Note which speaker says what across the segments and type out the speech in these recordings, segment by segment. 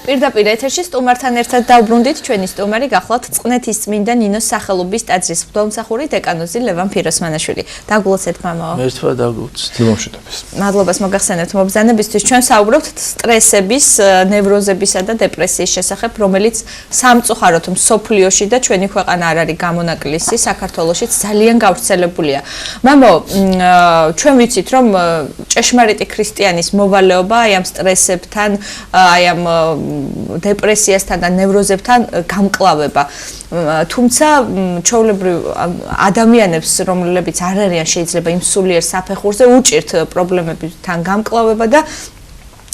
Speaker 1: პირდაპირ ეთერში სტუმართან ერთად დავბრუნდით ჩვენი სტუმარი გახლავთ წყნეთის წმინდა ნინოს სახელობის ტაძრის მღვდელმსახური დეკანოზი ლევან ფიროსმანაშვილი. დაგულოცეთ მამაო.
Speaker 2: მერტვა დაგულოცეთ. დილომშვიდობის.
Speaker 1: მადლობას მოგახსენებთ მობრძანებისთვის. ჩვენ საუბრობთ სტრესების, ნევროზებისა და დეპრესიის შესახებ, რომელიც სამწუხაროდ მსოფლიოში და ჩვენი ქვეყანა არ არის გამონაკლისი, საქართველოშიც ძალიან გავრცელებულია. მამაო, ჩვენ ვიცით, რომ ჭეშმარიტი ქრისტიანის მოვალეობა აი ამ სტრესებთან, აი ამ დეპრესიასთან და ნევროზებთან გამკლავება. თუმცა ჩვეულებრივ ადამიანებს, რომლებიც არ არიან შეიძლება იმ სულიერ საფეხურზე უჭირთ პრობლემებთან გამკლავება და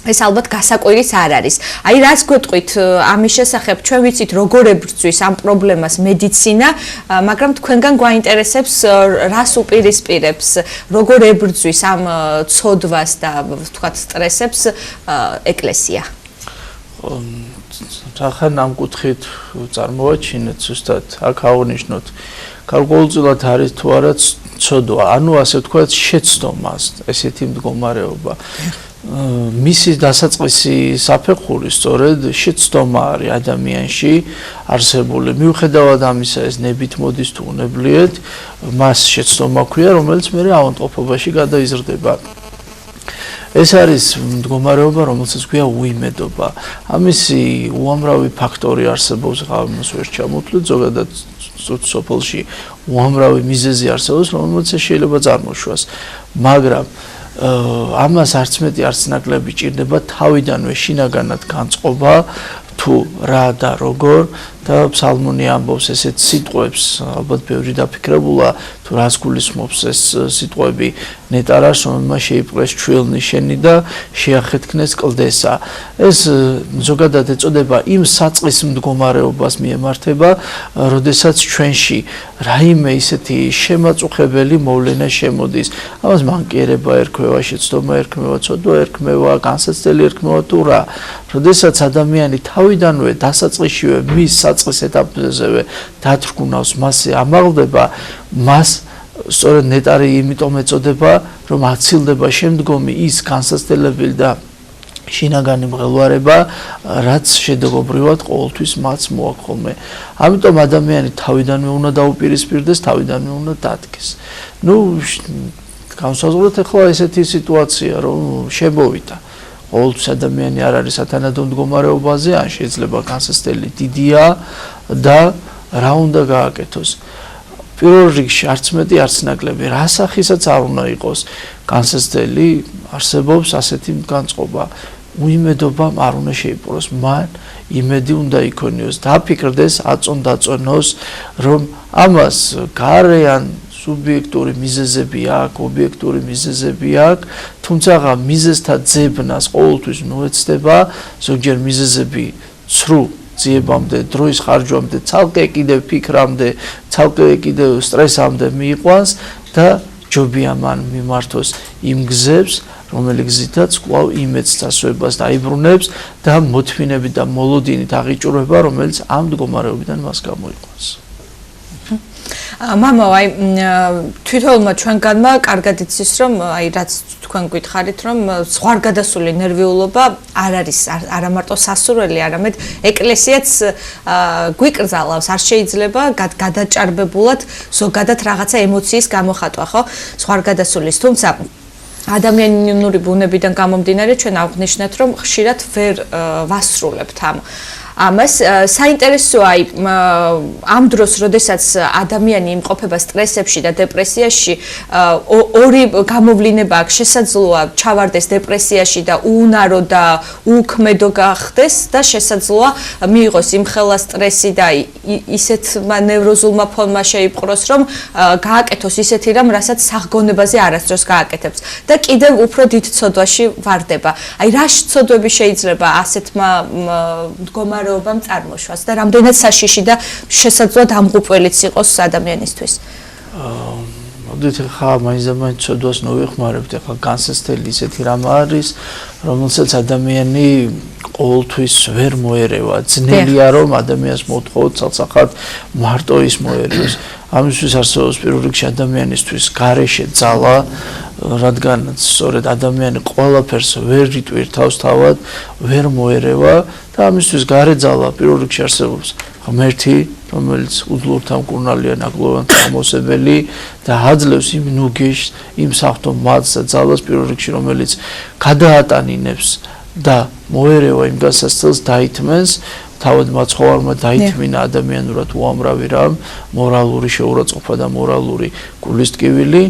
Speaker 1: ეს ალბათ გასაკვირის არ არის. აი რას გვეტყვით ამის შესახებ, ჩვენ ვიცით როგორ ებრძვის ამ პრობლემას მედიცინა, მაგრამ თქვენგან გვაინტერესებს რას უპირისპირებს, როგორ ებრძვის ამ ცოდვას და ვთქვათ სტრესებს ეკლესია.
Speaker 2: რახან ამ კუთხით წარმოვაჩინეთ ზუსტად აქ აღნიშნოთ გარკვეულწილად არის თუ არა ცოდვა, ანუ ასე ვთქვათ შეცდომას ესეთი მდგომარეობა. მისი დასაწყისი საფეხური სწორედ შეცდომა არის ადამიანში არსებული. მიუხედავად ამისა ეს ნებით მოდის თუ უნებლიეთ, მას შეცდომა ქვია, რომელიც მე ავადმყოფობაში გადაიზრდება. ეს არის მდგომარეობა, რომელსაც ქვია უიმედობა. ამისი უამრავი ფაქტორი არსებობს, ამას ვერ ჩამოვთვლით, ზოგადად სოფელში უამრავი მიზეზი არსებობს, რომელსაც შეიძლება წარმოშვას. მაგრამ ამას არც მეტი არც ნაკლები ჭირდება თავიდანვე შინაგანად განწყობა თუ რა და როგორ და ფსალმონი ამბობს ესეთ სიტყვებს, ალბათ ბევრი დაფიქრებულა თუ რას გულისხმობს ეს სიტყვები ნეტარას, რომელმაც შეიპყრეს ჩვილნი შენი და შეახეთქნეს კლდესა. ეს ზოგადად ეწოდება იმ საწყის მდგომარეობას მიემართება, როდესაც ჩვენში რაიმე ისეთი შემაწუხებელი მოვლენა შემოდის. ამას მანკიერება ერქმევა, შეცდომა ერქმევა, ცოდვა ერქმევა, განსაცდელი ერქმევა თუ რა. როდესაც ადამიანი თავიდანვე დასაწყისშივე მის საწყის ეტაპზევე დათრგუნავს, მასზე ამაღლდება, მას სწორედ ნეტარი იმიტომ ეწოდება, რომ აცილდება შემდგომი ის განსაცდელებელი და შინაგანი მღელვარება, რაც შედეგობრივად ყოველთვის მას მოაქვს ხოლმე. ამიტომ ადამიანი თავიდანვე უნდა დაუპირისპირდეს, თავიდანვე უნდა დადგეს. განსაზღვროთ ახლა ესეთი სიტუაცია, რომ შემოვიდა. ყოველთვის ადამიანი არ არის სათანადო მდგომარეობაზე, ან შეიძლება განსაცდელი დიდია და რა უნდა გააკეთოს. პირველ რიგში არც მეტი არც ნაკლები, რა სახისაც არ უნდა იყოს განსაცდელი, არსებობს ასეთი განწყობა. უიმედობამ არ უნდა შეიპყროს, მან იმედი უნდა იქონიოს, დაფიქრდეს, აწონ-დაწონოს, რომ ამას გარიან სუბიექტური მიზეზები აქვს, ობიექტური მიზეზები აქვს, თუმცა მიზეზთა ძებნას ყოველთვის ნუეცდება, ზოგჯერ მიზეზები ცრუ ძიებამდე, დროის ხარჯვამდე, ცალკე კიდევ ფიქრამდე, ცალკე კიდევ სტრესამდე მიიყვანს და ჯობია მან მიმართოს იმ გზებს, რომელი გზითაც კვლავ იმედს დასვებას დაიბრუნებს და მოთმინებით და მოლოდინით აღიჭურება, რომელიც ამ მდგომარეობიდან მას გამოიყვანს.
Speaker 1: მამაო, აი თვითონმა ჩვენგანმა კარგად იცის, რომ აი რაც თქვენ გითხარით, რომ ზღვარგადასული ნერვიულობა არ არის არა მარტო სასურველი, არამედ ეკლესიაც გვიკრძალავს, არ შეიძლება გადაჭარბებულად ზოგადად რაღაცა ემოციის გამოხატვა, ხო? ზღვარგადასულის, თუმცა ადამიანური ბუნებიდან გამომდინარე ჩვენ აღვნიშნეთ, რომ ხშირად ვერ ვასრულებთ ამას. საინტერესოა ამ დროს, როდესაც ადამიანი იმყოფება სტრესებში და დეპრესიაში, ორი გამოვლინება აქვს, შესაძლოა ჩავარდეს დეპრესიაში და უუნარო და უქმედო გახდეს და შესაძლოა მიიღოს იმხელა სტრესი და ისეთმა ნევროზულმა ფონმა შეიპყროს, რომ გააკეთოს ისეთი რამ, რასაც სახგონებაზე არასდროს გააკეთებს და კიდევ უფრო დიდ ცოდვაში ვარდება. აი რა ცოდვები შეიძლება ასეთმა მდგომარეობამ წარმოშვას და რამდენად საშიში და შესაძლოა დამღუპველიც იყოს ადამიანისთვის.
Speaker 2: მოდით ხა მაინც ცოდვას ნოვიხმარებთ, ხა განსაცდელი ისეთი რამ არის, რომელსაც ადამიანი ყოველთვის ვერ მოერევა. ძნელია რომ ადამიანს მოთხოვოთ ცალსახად მარტო ის მოერევოს. ამისთვის არსებობს პირველ რიგში ადამიანისთვის გარეშე ძალა, რადგან სწორედ ადამიანი ყველაფერს ვერ იტვირთავს თავად, ვერ მოერევა და ამისთვის გარე ძალა პირველ რიგში არსებობს ღმერთი, რომელიც უძლურთა მკურნალია, ნაკლოვანთა ამოსებელი და აძლევს იმ ნუგეშს, იმ საფრთხო მადს და ძალას პირველ რიგში, რომელიც გადაატანინებს და მოერევა იმ გასასწელს დაითმენს თავად მაცხოვარმა დაითმინა ადამიანურად უამრავი რამ, მორალური შეურაცხყოფა და მორალური გულისტკივილი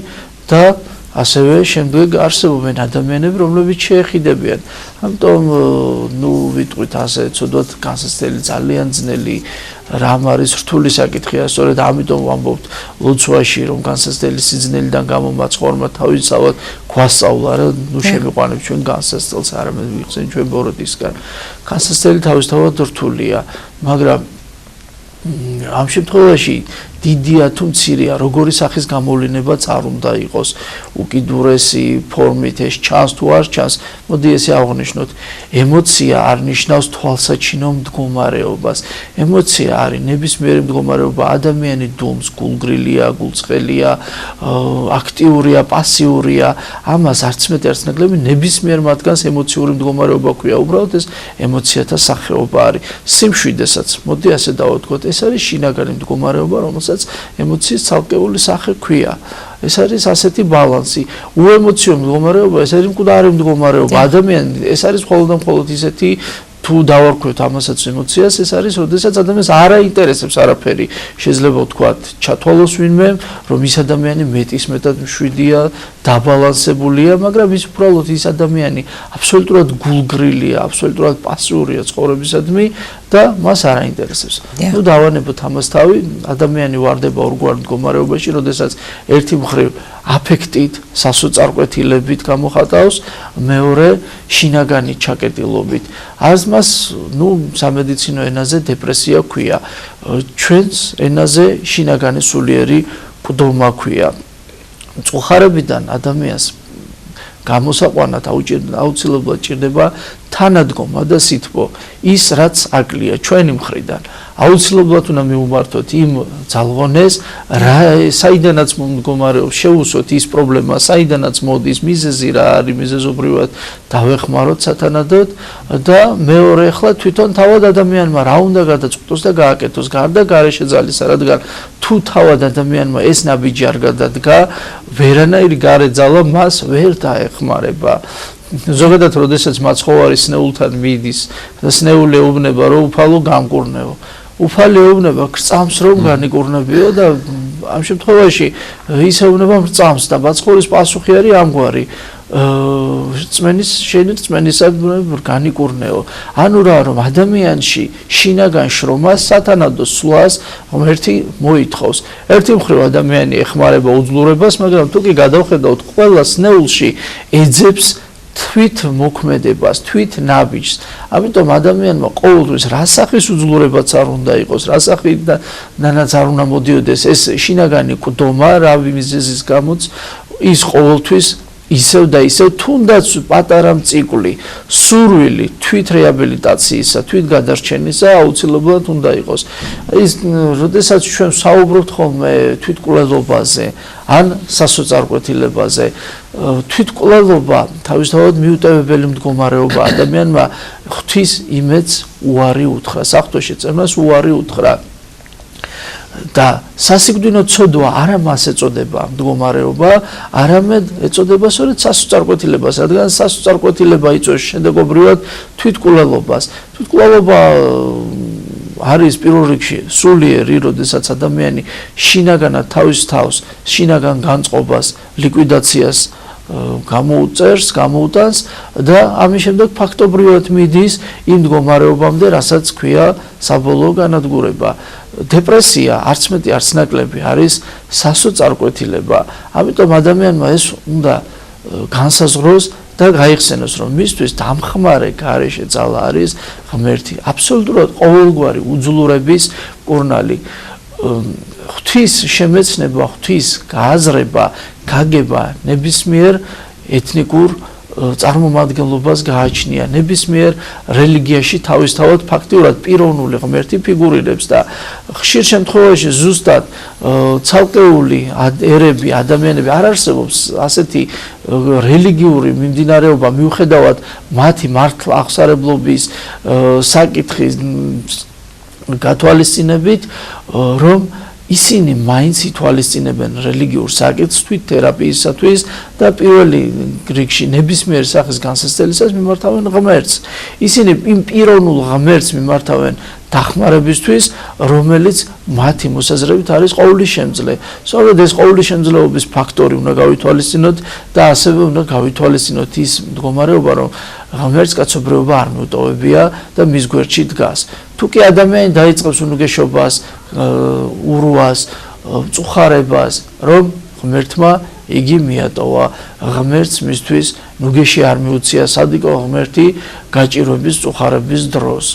Speaker 2: და ასევე შემდეგ არსებობენ ადამიანები, რომლებიც შეეხიდებიან. ამიტომ ვიტყვით ასე ცუდად განსაცდელი ძალიან ძნელი რამ არის რთული საკითხია, სწორედ ამიტომ ვამბობთ ლოცვაში, რომ განსაცდელი სიძნელიდან გამო მაცხოვარმა თავისთავად გვასწავლა, რომ შემიყვანებს ჩვენ განსაცდელს, არამედ ვიხსენ ჩვენ ბოროტისგან. განსაცდელი თავისთავად რთულია, მაგრამ ამ შემთხვევაში დიდია თუ მცირეა, როგორი სახის გამოვლინება არ უნდა იყოს, უკიდურესი ფორმით ეს ჩანს თუ არ ჩანს, მოდი ესე აღვნიშნოთ, ემოცია არ ნიშნავს თვალსაჩინო მდგომარეობას. ემოცია არის ნებისმიერი მდგომარეობა, ადამიანი დუმს, გულგრილია, გულწრფელია, აქტიურია, პასიურია, ამას არც მეტი არც ნაკლები ნებისმიერ მათგანს ემოციური მდგომარეობა ქვია. უბრალოდ ეს ემოციათა სახეობა არის. სიმშვიდებსაც, მოდი ასე დავთქვათ, ეს არის შინაგანი მდგომარეობა, რომელსაც ემოციის ცალკეული სახე ქვია. ეს არის ასეთი ბალანსი. უემოციო მდგომარეობა, ეს არის მკვდარი მდგომარეობა. ადამიანი ეს არის მხოლოდ და მხოლოდ ისეთი თუ დავარქვევთ ამასაც ემოციას, ეს არის, როდესაც ადამიანს არ აინტერესებს არაფერი. შეიძლება ვთქვათ, ჩათვალოს ვინმე, რომ ის ადამიანი მეტისმეტად მშვიდია, დაბალანსებულია, მაგრამ ის უბრალოდ ის ადამიანი აბსოლუტურად გულგრილია, აბსოლუტურად პასიურია ცხოვრებისადმი და მას არ აინტერესებს. ნუ დავანებოთ ამას თავი, ადამიანი ვარდება ორგვარ მდგომარეობაში, როდესაც ერთი მხრივ აფექტით, სასოწარკვეთილებით გამოხატავს, მეორე შინაგანი ჩაკეტილობით. არც მას, სამედიცინო ენაზე დეპრესია ქვია. ჩვენს ენაზე შინაგანი სულიერი მკვდომა ქვია. მწუხარებიდან ადამიანს გამოსაყვანად აუცილებლად ჭირდება თანადგომა და სითბო. ის რაც აკლია ჩვენი მხრიდან. აუცილებლად უნდა მივუმართოთ იმ ძალღონეს, საიდანაც მდგომარეობს, შევუსვოთ ის პრობლემა, საიდანაც მოდის, მიზეზი რა არის, მიზეზობრივად დავეხმაროთ სათანადოდ და მეორე ახლა თვითონ თავად ადამიანმა რა უნდა გადაწყვეტოს და გააკეთოს გარდა გარეშე ძალისა, რადგან თუ თავად ადამიანმა ეს ნაბიჯი არ გადადგა, ვერანაირი გარე ძალა მას ვერ დაეხმარება. ზოგადად, როდესაც მაცხოვარი სნეულთან მიდის და სნეული ეუბნება, რომ უფალო გამკურნეო. უფალი ეუბნება გწამს, რომ განიკურნებიო და ამ შემთხვევაში ის ეუბნება მრწამს და მაცხოვრის პასუხი არის ამგვარი. შენი რწმენისად განიკურნეო. ანუ რა, რომ ადამიანში შინაგან შრომას, სათანადო სვლას ღმერთი მოითხოვს. ერთი მხრივ ადამიანი ეხმარება უძლურებას, მაგრამ თუ კი გადავხედავთ, ყველა სნეულში ეძებს თვით მოქმედებას, თვით ნაბიჯს. ამიტომ ადამიანმა ყოველთვის რა სახის უძლურებაც არ უნდა იყოს, რა სახიდანაც არ უნდა მოდიოდეს ეს შინაგანი მკვდომა, რავი მიზეზის გამოც, ის ყოველთვის ისევ და ისევ თუნდაც პატარა მწიკვლი, სურვილი თვით რეაბილიტაციისა, თვით გადარჩენისა აუცილებლად უნდა იყოს. ის როდესაც ჩვენ საუბრობთ ხოლმე თვითკვლელობაზე, ან სასოწარკვეთილებაზე, თვითკვლელობა თავისთავად მიუტევებელი მდგომარეობა ადამიანმა ღვთის იმედს უარი უთხრა, საღვთო შეწევნას უარი უთხრა. და სასიკვდინო ცოდვა არა მას ეწოდება მდგომარეობა, არამედ ეწოდება სწორედ სასოწარკვეთილებას, რადგან სასოწარკვეთილება იწვევს შედეგობრივად თვითკვლელობას. თვითკვლელობა არის პირველ რიგში სულიერი, როდესაც ადამიანი შინაგანად თავის თავს, შინაგან განწყობას, ლიკვიდაციას გამოუტანს და ამის შემდეგ ფაქტობრივად მიდის იმ მდგომარეობამდე, რასაც ქვია საბოლოო განადგურება. დეპრესია არც მეტი არც ნაკლები არის სასოწარკვეთილება. ამიტომ ადამიანმა ეს უნდა განსაზღვროს და გაიხსენოს, რომ მისთვის დამხმარე გარეშე ძალა არის ღმერთი, აბსოლუტურად ყოველგვარი უძლურების მკურნალი. ღვთის შემეცნება, ღვთის გააზრება, გაგება ნებისმიერ ეთნიკურ წარმომადგენლობას გააჩნია ნებისმიერ რელიგიაში თავისთავად ფაქტიურად პიროვნული ღმერთი ფიგურირებს და ხშირ შემთხვევაში ზუსტად ცალკეული ერები, ადამიანები არ არსებობს ასეთი რელიგიური მიმდინარეობა მიუხედავად მათი მართლა აღსარებლობის საკითხის გათვალისწინებით, რომ ისინი მაინც ითვალისწინებენ რელიგიურ საკითხს თერაპიისათვის და პირველი რიგში ნებისმიერ სახის განსაცდელისას მიმართავენ ღმერთს. ისინი იმ პიროვნულ ღმერთს მიმართავენ დახმარებისთვის, რომელიც მათი მოსაზრებით არის ყოვლისშემძლე. სწორედ ეს ყოვლისშემძლეობის ფაქტორი უნდა გავითვალისწინოთ და ასევე უნდა გავითვალისწინოთ ის მდგომარეობა, რომ ღმერთს კაცობრიობა არ მიუტოვებია და მის გვერდში დგას. თუ კი ადამიანი დაიწყებს უნგეშობას, ურვას, მწუხარებას, რომ ღმერთმა იგი მიატოვა, ღმერთს მისთვის ნუგეში არ მიუწია სადიკო ღმერთი გაჭირვების, მწუხარების დროს.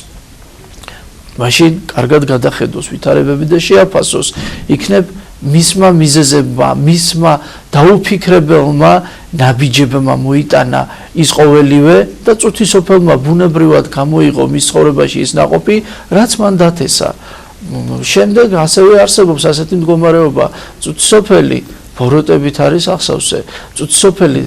Speaker 2: მაშინ კარგად გადახედოს ვითარებები და შეაფასოს, იქნებ მისმა მიზეზებმა, მისმა დაუფიქრებელმა ნაბიჯებმა მოიტანა ის ყოველივე და წუთისოფელმა ბუნებრივად გამოიღო მის ცხოვრებაში ის ნაყოფი, რაც მან დათესა. შემდეგ ასევე არსებობს ასეთი მდგომარეობა, წუთისოფელი ბოროტებით არის ახსავსე. წუთისოფელი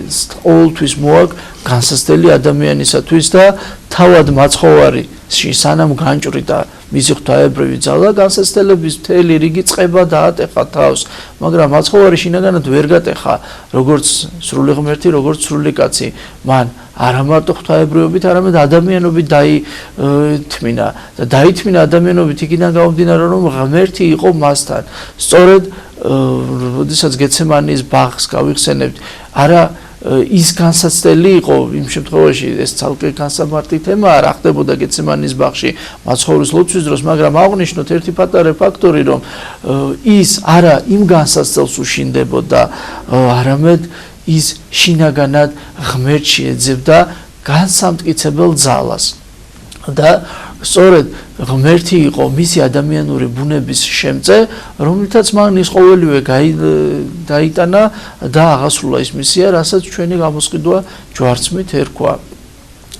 Speaker 2: ყოველთვის მოაქვს განსაცდელი ადამიანისათვის და თავად მაცხოვარი სანამ განჭვრიტა მისი ღვთაებრივი ძალა განსაცდელების მთელი რიგი წყება დაატეხა თავს, მაგრამ მაცხოვარი შინაგანად ვერ გატეხა, როგორც სრული ღმერთი, როგორც სრული კაცი. მან არა მარტო ღვთაებრიობით, არამედ ადამიანობით დაითმინა და დაითმინა ადამიანობით იქიდან გამომდინარე, რომ ღმერთი იყო მასთან. სწორედ როდესაც გეცემანის ბაღს გავიხსენებთ, არა ის განსაცდელი იყო იმ შემთხვევაში ეს ცალკე განსამარტი თემაა რა ხდებოდა გეცემანის ბაღში მაცხოვრის ლოცვის დროს, მაგრამ აღნიშნოთ ერთი პატარა ფაქტორი, რომ ის არა იმ განსაცდელს უშინდებოდა, არამედ ის შინაგანად ღმერთში ეძებდა განსამტკიცებელ ძალას და სწორედ ღმერთი იყო მისი ადამიანური ბუნების შემწე, რომლითაც მან ის ყოველივე დაიტანა და აღასრულა ის მისია, რასაც ჩვენი გამოსყიდვა ჯვარცმით ერქვა.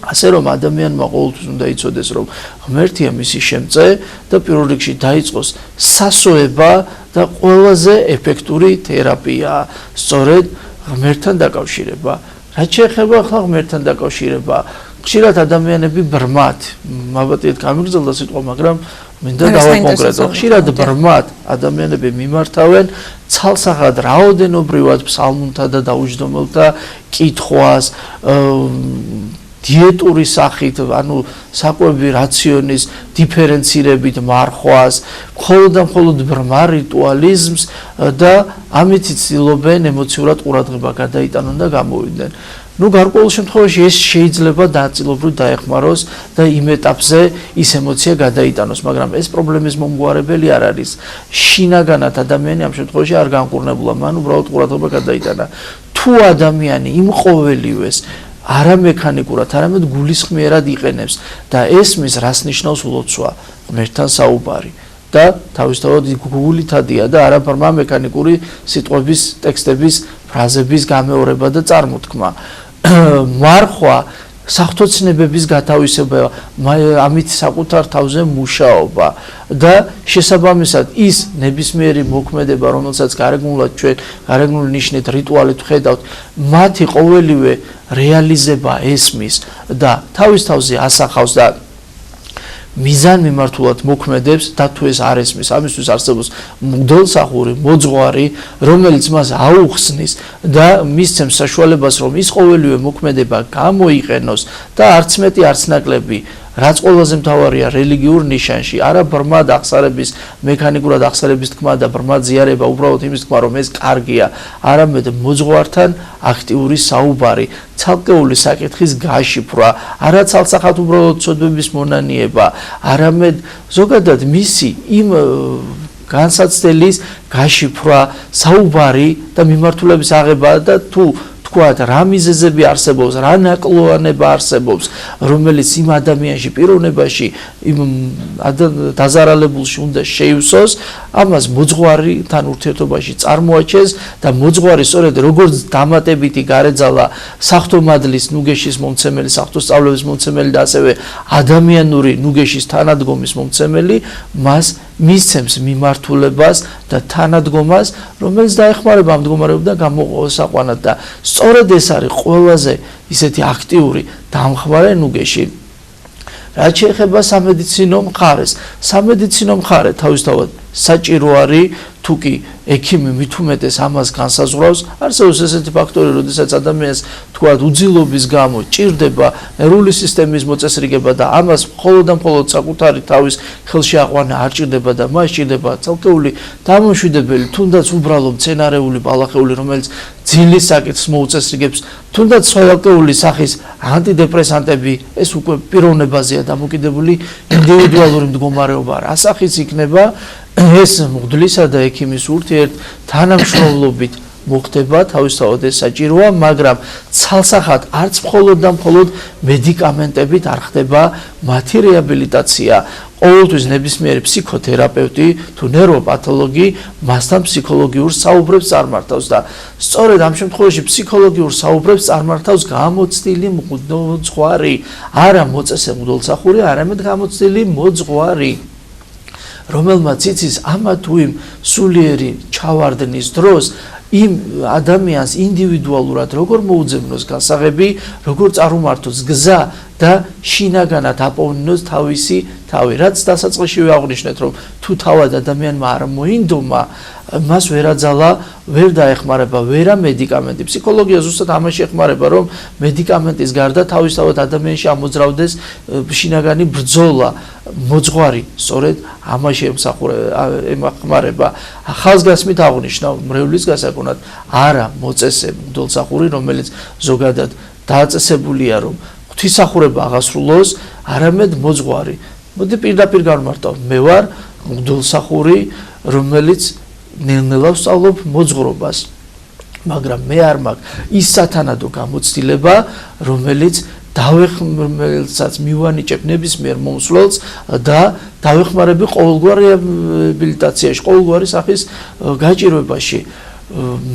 Speaker 2: ასე რომ ადამიანმა ყოველთვის უნდა იცოდეს, რომ ღმერთია მისი შემწე და პირველ რიგში დაიწყოს სასოება და ყველაზე ეფექტური თერაპია, სწორედ ღმერთთან დაკავშირება. რაც შეეხება ახლა ღმერთთან დაკავშირება, ხშირად ადამიანები ბრმად, მაბატიეთ გამიგრძელდა სიტყვა, მაგრამ მინდა დავაკონკრეტო. ხშირად ბრმად ადამიანები მიმართავენ ცალსახად რაოდენობრივად ფსალმუნთა და დაუჯდომელთა კითხვას, დიეტური სახით, ანუ საკვები რაციონის დიფერენცირებით მარხვას, მხოლოდ და მხოლოდ ბრმა რიტუალიზმს და ამით ცდილობენ ემოციურად ყურადღება გადაიტანონ და გამოვიდნენ. ნუ გარკვეულ შემთხვევაში ეს შეიძლება ნაწილობრივ დაეხმაროს და იმ ეტაპზე ის ემოცია გადაიტანოს, მაგრამ ეს პრობლემის მომგვარებელი არ არის. შინაგანად ადამიანი ამ შემთხვევაში არ განკურნებულა, მან უბრალოდ ყურადღება გადაიტანა. თუ ადამიანი იმ ყოველივეს არა მექანიკურად, არამედ გულისხმიერად იყენებს და ესმის რას ნიშნავს ლოცვა, ღმერთთან საუბარი და თავისთავად გულითადია და არა ბრმა მექანიკური სიტყვების, ტექსტების, ფრაზების გამეორება და წარმოთქმა. მარხვა სახთოცნებების გათავისება, ამით საკუთარ თავზე მუშაობა და შესაბამისად ის ნებისმიერი მოქმედება, რომელსაც გარეგნული ნიშნით რიტუალით ვხედავთ, მათი ყოველივე რეალიზება ესმის და თავის თავზე ასახავს და მიზან მიმართულად მოქმედებს და თუ ეს არ ესმის, ამისთვის არსებობს მღვდელსახური, მოძღვარი, რომელიც მას აუხსნის და მისცემს საშუალებას, რომ ის ყოველივე მოქმედება გამოიყენოს და არც მეტი, არც ნაკლები, რაც ყველაზე მთავარია რელიგიურ ნიშანში, არა ბრმად აღსარების, მექანიკურად აღსარების თქმა და ბრმად ზიარება, უბრალოდ იმის თქმა, რომ ეს კარგია, არამედ მოძღვართან აქტიური საუბარი, ცალკეული საკითხის გაშიფრვა, არა ცალსახად უბრალოდ ცოდვების მონანიება, არამედ ზოგადად მისი იმ განსაცდელის გაშიფრვა, საუბარი და მიმართულების აღება და თუ თქვათ, რა მიზეზები არსებობს, რა ნაკლოვანება არსებობს, რომელიც იმ ადამიანში, პიროვნებაში, იმ დაზარალებულში უნდა შეივსოს, ამას მოძღვართან ურთიერთობაში წარმოაჩენს და მოძღვარი სწორედ როგორც დამატებითი გარეძალა საღვთომადლის ნუგეშის მომცემელი, საღვთოსწავლების მომცემელი და ასევე ადამიანური ნუგეშის თანადგომის მომცემელი, მას მისცემს მიმართულებას და თანადგომას, რომელიც დაეხმარება ამ მდგომარეობიდან გამოსაყვანად და სწორედ ეს არის ყველაზე ისეთი აქტიური დამხმარე ნუგეში. რაც შეეხება სამედიცინო მხარეს, სამედიცინო მხარე თავისთავად საჭირო არის, თუ კი ექიმი მით უმეტეს ამას განსაზღვრავს, არსებობს ესეთი ფაქტორი, როდესაც ადამიანს თქვათ უძილობის გამო ჭირდება ნერვული სისტემის მოწესრიგება და ამას მხოლოდ და მხოლოდ საკუთარი თავის ხელში აყვანა არ ჭირდება და მას ჭირდება ცალკეული დამამშვიდებელი, თუნდაც უბრალო მცენარეული ბალახეული, რომელიც ძილის საკითხს მოუწესრიგებს, თუნდაც ცალკეული სახის ანტიდეპრესანტები, ეს უკვე პიროვნებაზეა დამოკიდებული ინდივიდუალური მდგომარეობა, რა სახის იქნება ეს მღვდლისა და ექიმის ურთიერთ თანამშრომლობით მოხდება, თავისთავად ეს საჭიროა, მაგრამ ცალსახად არც მხოლოდ და მხოლოდ მედიკამენტებით არ ხდება მათი რეაბილიტაცია. ყოველთვის ნებისმიერი ფსიქოთერაპევტი თუ ნეიროპათოლოგი მასთან ფსიქოლოგიურ საუბრებს წარმართავს და სწორედ ამ შემთხვევაში ფსიქოლოგიურ საუბრებს წარმართავს გამოცდილი მოძღვარი, არა მოწესე მღვდელმსახური, არამედ გამოცდილი მოძღვარი, რომელმაც იცის ამა თუ იმ სულიერი ჩავარდნის დროს იმ ადამიანს ინდივიდუალურად როგორ მოუძებნოს გასაღები, როგორ წარმართოს გზა და შინაგანად აპოვნოს თავისი თავი. რაც დასაწყისშივე აღვნიშნეთ, რომ თუ თავად ადამიანმა არ მოინდომა, მას ვერაძალა ვერ დაეხმარება ვერა მედიკამენტი. ფსიქოლოგია ზუსტად ამაში ეხმარება, რომ მედიკამენტის გარდა თავისთავად ადამიანში ამოძრავდეს შინაგანი ბრძოლა. მოძღვარი სწორედ ამაში ემახმარება. ხაზგასმით აღვნიშნა მრევლის გასაგონად არა მოწესე მღვდელმსახური, რომელიც ზოგადად დააწესებულია, რომ ღვთისმსახურება აღასრულოს, არამედ მოძღვარი. მოდი პირდაპირ გავმარტავ, მე ვარ მღვდელმსახური, რომელიც ნელ-ნელა ვსწავლობ მოძღვრობას, მაგრამ მე არ მაქვს ის სათანადო გამოცდილება, რომელიც დავეხმარებაც მივანიჭებ ნებისმიერ მომსვლელს და დავეხმარები ყოველგვარ რეაბილიტაციაში, ყოველგვარი სახის გაჭირვებაში.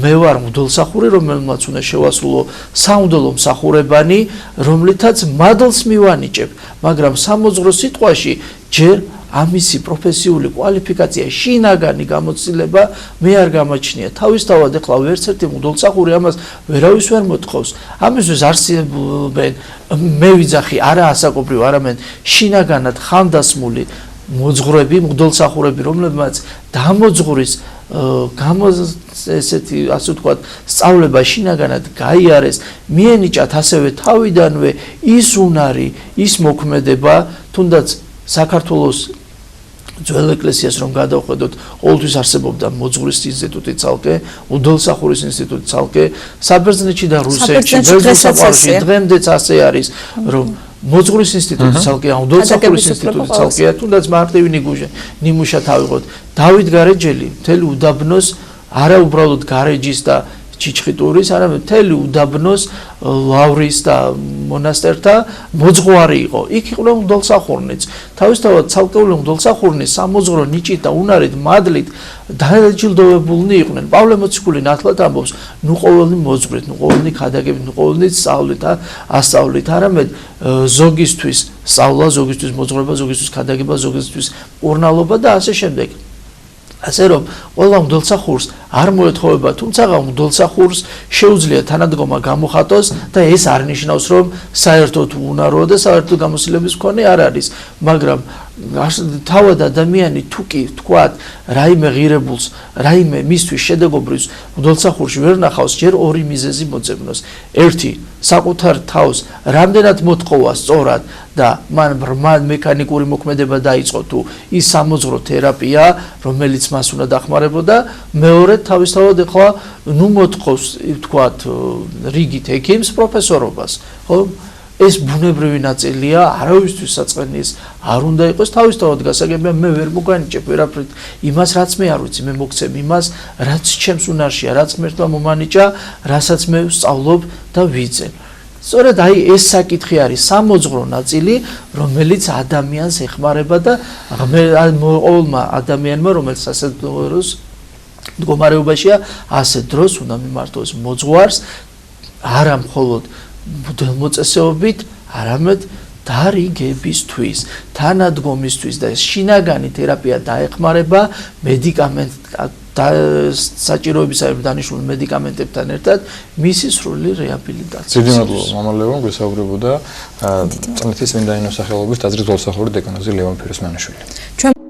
Speaker 2: მე ვარ მღვდელმსახური, რომელმაც უნდა შევასრულო სამღვდელო მსახურებანი, რომლითაც მადლს მივანიჭებ, მაგრამ სამოძღვრო სიტყვაში ჯერ ამისი პროფესიული კვალიფიკაცია, შინაგანი გამოცდილება მე არ გამაჩნია. თავისთავად ეხლა ვერც ერთი მღვდელმსახური ამას ვერავის ვერ მოთხოვს. ამისთვის არსებობენ მე ვიძახი არა ასაკობრივ, არამედ შინაგანად ხანდასმული მოძღვრები, მღვდელმსახურები, რომლებმაც დამოძღვრის ესეთი ასე ვთქვათ სწავლება შინაგანად გაიარეს, მიენიჭათ ასევე თავიდანვე ის უნარი, ის მოქმედება, თუნდაც საქართველოს ძველ ეკლესიას რომ გადავხედოთ, ყოველთვის არსებობდა მოძღვრის ინსტიტუტი ცალკე, მღვდელმსახურის ინსტიტუტი ცალკე, საბერძნეთში და რუსეთში, ბერძნეთში დღემდეც ასე არის, რომ მოძღვრის ინსტიტუტი ცალკეა, მღვდელმსახურის ინსტიტუტი ცალკეა, თუნდაც მარტივი ნიმუშა თავიღოთ. დავით გარეჯელი მთელი უდაბნოს, არა უბრალოდ გარეჯის და ჩიჩხიტურის, არამედ მთელი უდაბნოს ლავრის და მონასტერთა მოძღვარი იყო. იქ იყო მღვდელმსახურნიც. თავისთავად ცალკეული მღვდელმსახურნი სამოძღვრო ნიჭით და უნარით, მადლით დაჯილდოვებულნი იყვნენ. პავლე მოციქული ნათლად ამბობს, ნუ ყოველნი მოძღვრით, ნუ ყოველნი ქადაგებით, ნუ ყოველნი სწავლით, ასწავლით, არამედ ზოგისთვის სწავლა, ზოგისთვის მოძღვრება, ზოგისთვის ქადაგება, ზოგისთვის ურნალობა და ასე შემდეგ. ასე რომ ყველა მღვდელმსახურს არ მოეთხოვება, თუმცა მღვდელმსახურს შეუძლია თანადგომა გამოხატოს და ეს არ ნიშნავს, რომ საერთოდ უნაროა და საერთოდ გამოცდილების მქონე არ არის, მაგრამ თავად ადამიანი თუ კი თქვათ რაიმე ღირებულს, რაიმე მისთვის შედეგობრივს მღვდელმსახურში ვერ ნახავს, ჯერ ორი მიზეზი მოძებნოს. ერთი, საკუთარ თავს რამდენად მოთხოვა სწორად და მან ბრმად მექანიკური მოქმედება დაიწყო თუ ის სამოძღვრო თერაპია, რომელიც მას უნდა დახმარებოდა. მეორე, თავისთავად ეხლა ნუ მოთხოვს თქვათ რიგით ექიმს პროფესორობას, ხო? ეს ბუნებრივი ნაწილია, არავისთვის საწყენის არ უნდა იყოს თავისთავად გასაგებია, მე ვერ მოგანიჭებ ვერაფრით იმას, რაც მე არ ვიცი, მე მოგცემ იმას, რაც ჩემს უნარშია, რაც ღმერთმა მომანიჭა, რასაც მე ვსწავლობ და ვიძენ. სწორედ აი ეს საკითხი არის სამოძღვრო ნაწილი, რომელიც ადამიანს ეხმარება და ყოველმა ადამიანმა, რომელიც ასეთ მდგომარეობაშია, ასეთ დროს უნდა მიმართოს მოძღვარს, არა მხოლოდ მოდელმოწესეობით, არამედ დარიგებისთვის, თანადგომისთვის და ეს შინაგანი თერაპია დაეხმარება მედიკამენტ საჭიროებისაებ დანიშნულ მედიკამენტებთან ერთად მისი სრული რეაბილიტაცია.
Speaker 3: დიდი მადლობა მამა ლევან, გვესაუბრებოდა წმეთის წმინდა ინოს სახელობის ტაძრის გვალსახური დეკანოზი ლევან ფიროსმანიშვილი.